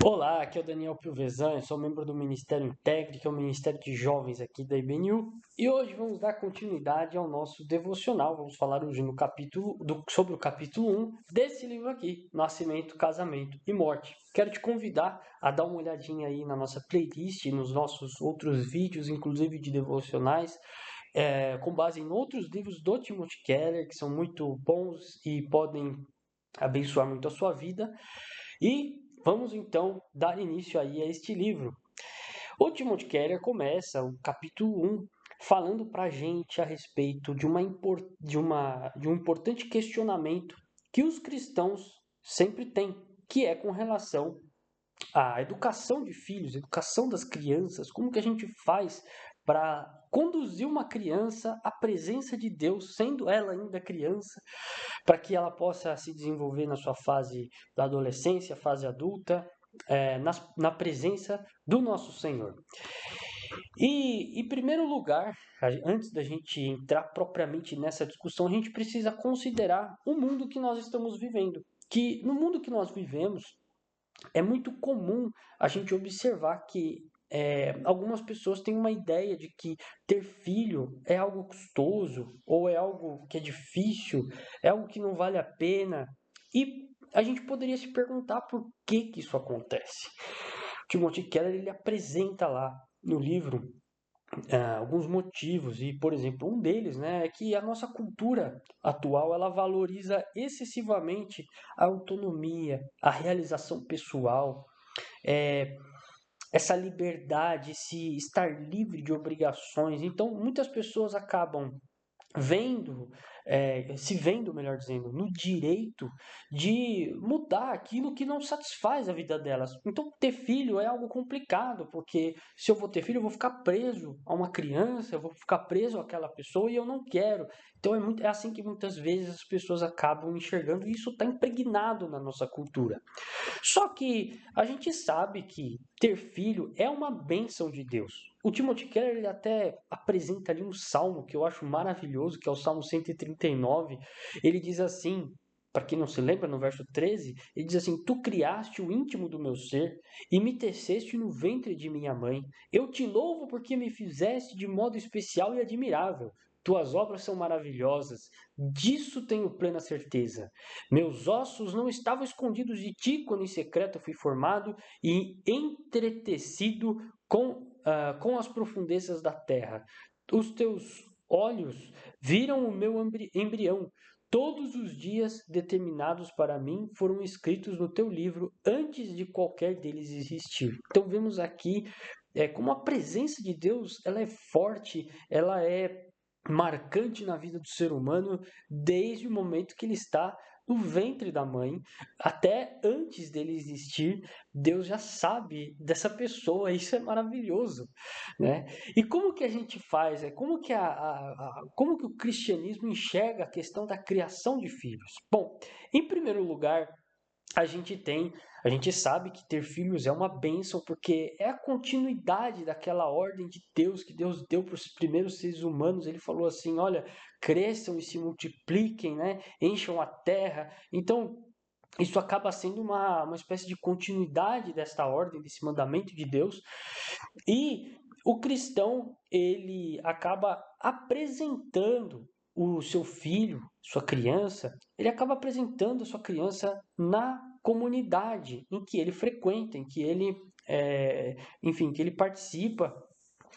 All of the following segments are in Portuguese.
Olá, aqui é o Daniel Piovesan, eu sou membro do Ministério Integre, que é o Ministério de Jovens aqui da IBNU, e hoje vamos dar continuidade ao nosso devocional. Vamos falar hoje sobre o capítulo 1 desse livro aqui, Nascimento, Casamento e Morte. Quero te convidar a dar uma olhadinha aí na nossa playlist, nos nossos outros vídeos, inclusive de devocionais, com base em outros livros do Timothy Keller, que são muito bons e podem abençoar muito a sua vida. E vamos então dar início aí a este livro. O Timothy Keller começa o capítulo 1 falando para a gente a respeito de um importante questionamento que os cristãos sempre têm, que é com relação à educação de filhos, educação das crianças, como que a gente faz para conduzir uma criança à presença de Deus, sendo ela ainda criança, para que ela possa se desenvolver na sua fase da adolescência, fase adulta, na presença do nosso Senhor. E, em primeiro lugar, antes da gente entrar propriamente nessa discussão, a gente precisa considerar o mundo que nós estamos vivendo. Que no mundo que nós vivemos, é muito comum a gente observar que algumas pessoas têm uma ideia de que ter filho é algo custoso, ou é algo que é difícil, é algo que não vale a pena. E a gente poderia se perguntar por que isso acontece. Timothy Keller ele apresenta lá no livro alguns motivos e, por exemplo, um deles, né, é que a nossa cultura atual ela valoriza excessivamente a autonomia, a realização pessoal, é, essa liberdade, esse estar livre de obrigações. Então, muitas pessoas acabam se vendo, melhor dizendo, no direito de mudar aquilo que não satisfaz a vida delas. Então, ter filho é algo complicado, porque se eu vou ter filho, eu vou ficar preso a uma criança, eu vou ficar preso àquela pessoa e eu não quero. Então, é assim que muitas vezes as pessoas acabam enxergando, e isso está impregnado na nossa cultura. Só que a gente sabe que ter filho é uma bênção de Deus. O Timothy Keller ele até apresenta ali um salmo que eu acho maravilhoso, que é o Salmo 139. Ele diz assim, para quem não se lembra, no verso 13, ele diz assim: Tu criaste o íntimo do meu ser e me teceste no ventre de minha mãe. Eu te louvo porque me fizeste de modo especial e admirável. Tuas obras são maravilhosas, disso tenho plena certeza. Meus ossos não estavam escondidos de ti quando em secreto fui formado e entretecido com as profundezas da terra. Os teus olhos viram o meu embrião. Todos os dias determinados para mim foram escritos no teu livro antes de qualquer deles existir. Então vemos aqui como a presença de Deus ela é forte, ela é marcante na vida do ser humano desde o momento que ele está no ventre da mãe, até antes dele existir, Deus já sabe dessa pessoa, isso é maravilhoso, né? E como que a gente faz? Como que o cristianismo enxerga a questão da criação de filhos? Bom, em primeiro lugar, a gente tem, a gente sabe que ter filhos é uma bênção, porque é a continuidade daquela ordem de Deus que Deus deu para os primeiros seres humanos. Ele falou assim: olha, cresçam e se multipliquem, né? Encham a terra. Então, isso acaba sendo uma espécie de continuidade desta ordem, desse mandamento de Deus. E o cristão, ele acaba apresentando o seu filho, sua criança, ele acaba apresentando a sua criança na comunidade em que ele frequenta, em que ele, enfim, que ele participa.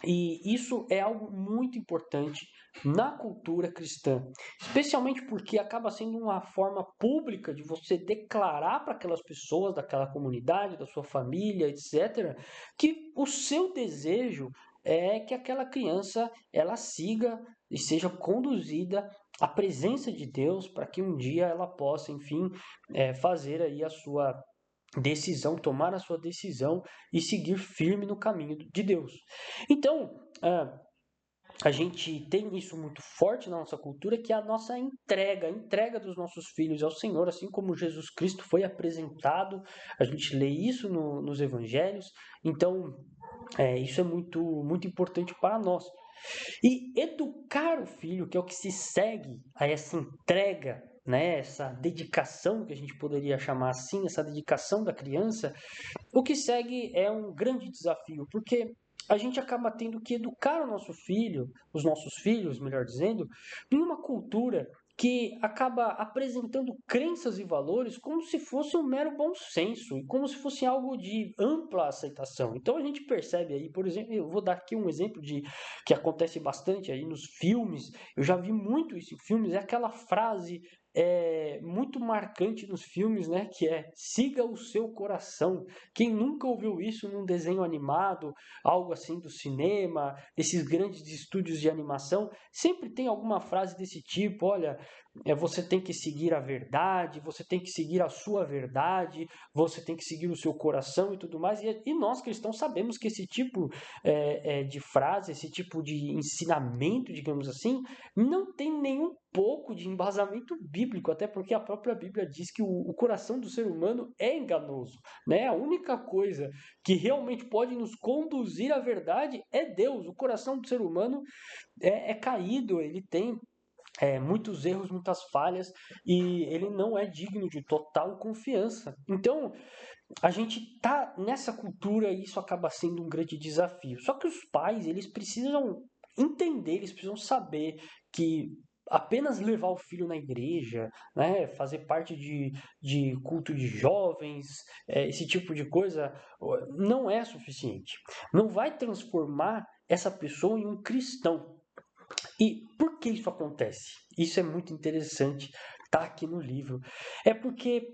E isso é algo muito importante na cultura cristã, especialmente porque acaba sendo uma forma pública de você declarar para aquelas pessoas daquela comunidade, da sua família, etc., que o seu desejo é que aquela criança ela siga e seja conduzida à presença de Deus para que um dia ela possa, enfim, fazer aí a sua decisão, tomar a sua decisão e seguir firme no caminho de Deus. Então, a gente tem isso muito forte na nossa cultura, que é a nossa entrega, a entrega dos nossos filhos ao Senhor, assim como Jesus Cristo foi apresentado, a gente lê isso nos evangelhos, então isso é muito, muito importante para nós. E educar o filho, que é o que se segue a essa entrega né, essa dedicação que a gente poderia chamar assim, essa dedicação da criança, o que segue é um grande desafio, porque a gente acaba tendo que educar o nosso filho, os nossos filhos, melhor dizendo, em uma cultura que acaba apresentando crenças e valores como se fosse um mero bom senso e como se fosse algo de ampla aceitação. Então a gente percebe aí, por exemplo, eu vou dar aqui um exemplo de que acontece bastante aí nos filmes. Eu já vi muito isso em filmes, é aquela frase muito marcante nos filmes, né, que é siga o seu coração. Quem nunca ouviu isso num desenho animado, algo assim do cinema, desses grandes estúdios de animação, sempre tem alguma frase desse tipo, olha, você tem que seguir a verdade, você tem que seguir a sua verdade, você tem que seguir o seu coração e tudo mais. E nós cristãos sabemos que esse tipo de frase, esse tipo de ensinamento, digamos assim, não tem nenhum pouco de embasamento bíblico, até porque a própria Bíblia diz que o coração do ser humano é enganoso, né? A única coisa que realmente pode nos conduzir à verdade é Deus. O coração do ser humano é caído, ele tem muitos erros, muitas falhas e ele não é digno de total confiança. Então, a gente tá nessa cultura e isso acaba sendo um grande desafio. Só que os pais, eles precisam entender, eles precisam saber que apenas levar o filho na igreja, né, fazer parte de culto de jovens, esse tipo de coisa, não é suficiente. Não vai transformar essa pessoa em um cristão. E por que isso acontece? Isso é muito interessante, tá aqui no livro. É porque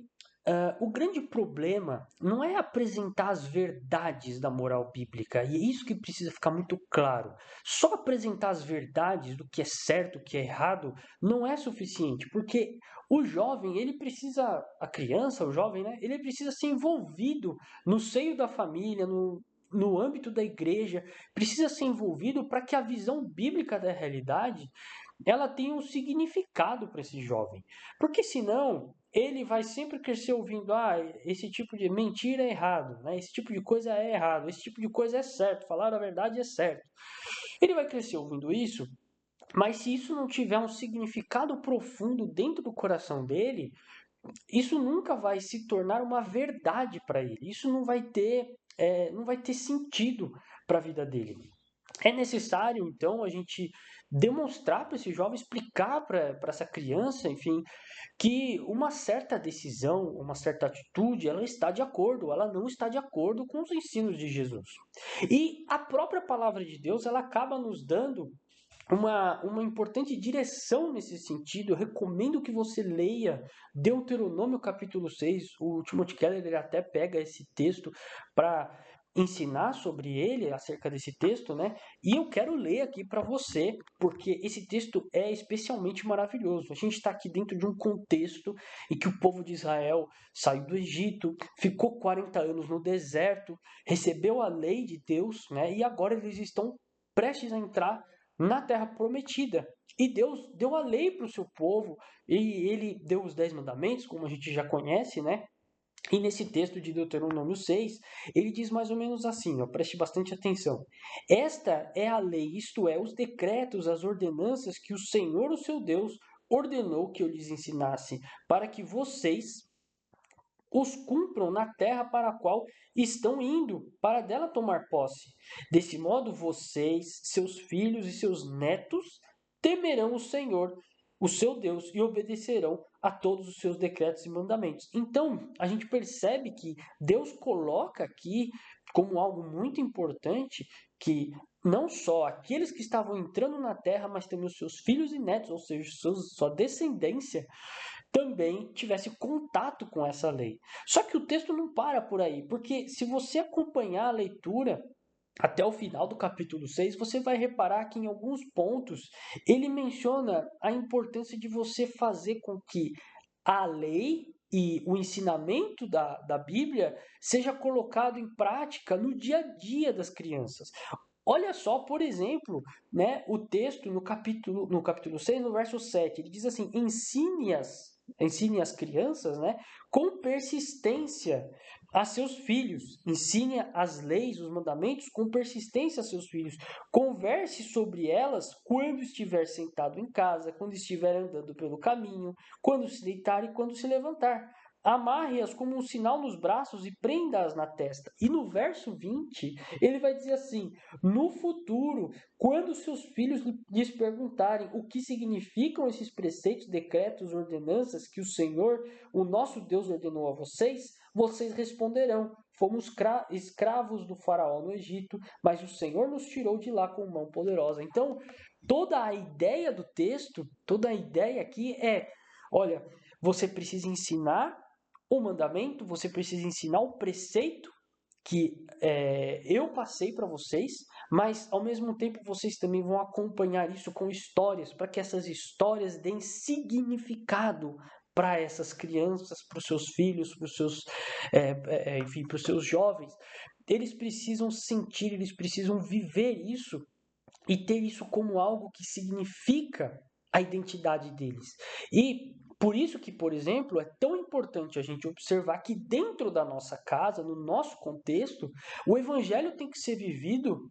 o grande problema não é apresentar as verdades da moral bíblica, e é isso que precisa ficar muito claro. Só apresentar as verdades do que é certo, o que é errado, não é suficiente, porque o jovem, ele precisa, a criança, o jovem, né, ele precisa ser envolvido no seio da família, no âmbito da igreja, precisa ser envolvido para que a visão bíblica da realidade ela tenha um significado para esse jovem. Porque senão ele vai sempre crescer ouvindo, esse tipo de mentira é errado, né? Esse tipo de coisa é errado, esse tipo de coisa é certo, falar a verdade é certo. Ele vai crescer ouvindo isso, mas se isso não tiver um significado profundo dentro do coração dele, isso nunca vai se tornar uma verdade para ele. Isso não vai ter sentido para a vida dele. É necessário, então, a gente demonstrar para esse jovem, explicar para essa criança, enfim, que uma certa decisão, uma certa atitude, ela está de acordo, ela não está de acordo com os ensinos de Jesus. E a própria palavra de Deus, ela acaba nos dando uma importante direção nesse sentido. Eu recomendo que você leia Deuteronômio capítulo 6. O Timothy Keller ele até pega esse texto para ensinar sobre ele, acerca desse texto, né? E eu quero ler aqui para você, porque esse texto é especialmente maravilhoso. A gente está aqui dentro de um contexto em que o povo de Israel saiu do Egito, ficou 40 anos no deserto, recebeu a lei de Deus, né? E agora eles estão prestes a entrar na terra prometida. E Deus deu a lei para o seu povo, e ele deu os 10 mandamentos, como a gente já conhece, né? E nesse texto de Deuteronômio 6, ele diz mais ou menos assim, ó, preste bastante atenção. Esta é a lei, isto é, os decretos, as ordenanças que o Senhor, o seu Deus, ordenou que eu lhes ensinasse, para que vocês os cumpram na terra para a qual estão indo, para dela tomar posse. Desse modo, vocês, seus filhos e seus netos temerão o Senhor, o seu Deus, e obedecerão a todos os seus decretos e mandamentos. Então, a gente percebe que Deus coloca aqui como algo muito importante que não só aqueles que estavam entrando na terra, mas também os seus filhos e netos, ou seja, sua descendência, também tivesse contato com essa lei. Só que o texto não para por aí, porque se você acompanhar a leitura até o final do capítulo 6, você vai reparar que em alguns pontos ele menciona a importância de você fazer com que a lei e o ensinamento da Bíblia seja colocado em prática no dia a dia das crianças. Olha só, por exemplo, né, o texto no capítulo 6, no verso 7, ele diz assim: ensine-as ensine as crianças, né, com persistência a seus filhos. Ensine as leis, os mandamentos com persistência a seus filhos. Converse sobre elas quando estiver sentado em casa, quando estiver andando pelo caminho, quando se deitar e quando se levantar. Amarre-as como um sinal nos braços e prenda-as na testa. E no verso 20, ele vai dizer assim: no futuro, quando seus filhos lhes perguntarem o que significam esses preceitos, decretos, ordenanças que o Senhor, o nosso Deus, ordenou a vocês, vocês responderão: fomos escravos do faraó no Egito, mas o Senhor nos tirou de lá com mão poderosa. Então, toda a ideia do texto, toda a ideia aqui é: olha, você precisa ensinar o mandamento, você precisa ensinar o preceito que eu passei para vocês, mas ao mesmo tempo vocês também vão acompanhar isso com histórias, para que essas histórias deem significado para essas crianças, para os seus filhos, para os seus, enfim, para os seus jovens. Eles precisam sentir, eles precisam viver isso e ter isso como algo que significa a identidade deles. E por isso que, por exemplo, é tão importante a gente observar que dentro da nossa casa, no nosso contexto, o evangelho tem que ser vivido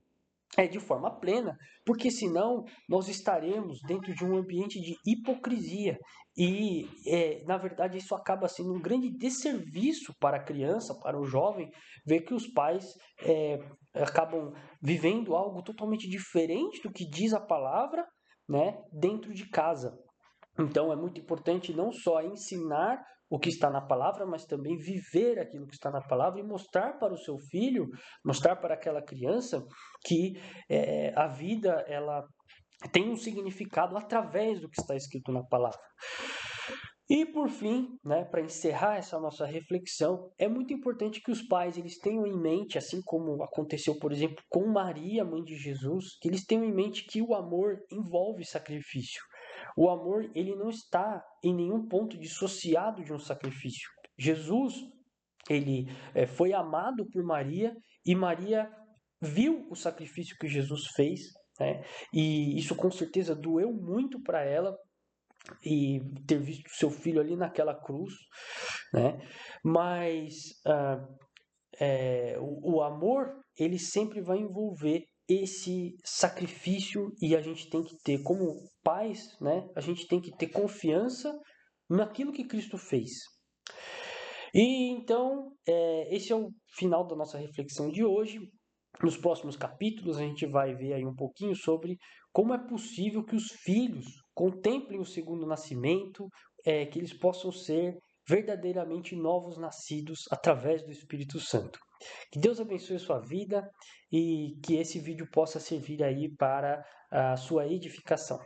de forma plena, porque senão nós estaremos dentro de um ambiente de hipocrisia e, na verdade, isso acaba sendo um grande desserviço para a criança, para o jovem, ver que os pais acabam vivendo algo totalmente diferente do que diz a palavra, né, dentro de casa. Então é muito importante não só ensinar o que está na palavra, mas também viver aquilo que está na palavra e mostrar para o seu filho, mostrar para aquela criança que a vida ela tem um significado através do que está escrito na palavra. E por fim, né, para encerrar essa nossa reflexão, é muito importante que os pais eles tenham em mente, assim como aconteceu, por exemplo, com Maria, mãe de Jesus, que eles tenham em mente que o amor envolve sacrifício. O amor ele não está em nenhum ponto dissociado de um sacrifício. Jesus ele foi amado por Maria e Maria viu o sacrifício que Jesus fez, né? E isso com certeza doeu muito para ela e ter visto seu filho ali naquela cruz, né? Mas o amor ele sempre vai envolver esse sacrifício e a gente tem que ter como pais, né? A gente tem que ter confiança naquilo que Cristo fez. E então esse é o final da nossa reflexão de hoje. Nos próximos capítulos a gente vai ver aí um pouquinho sobre como é possível que os filhos contemplem o segundo nascimento, que eles possam ser verdadeiramente novos nascidos através do Espírito Santo. Que Deus abençoe a sua vida e que esse vídeo possa servir aí para a sua edificação.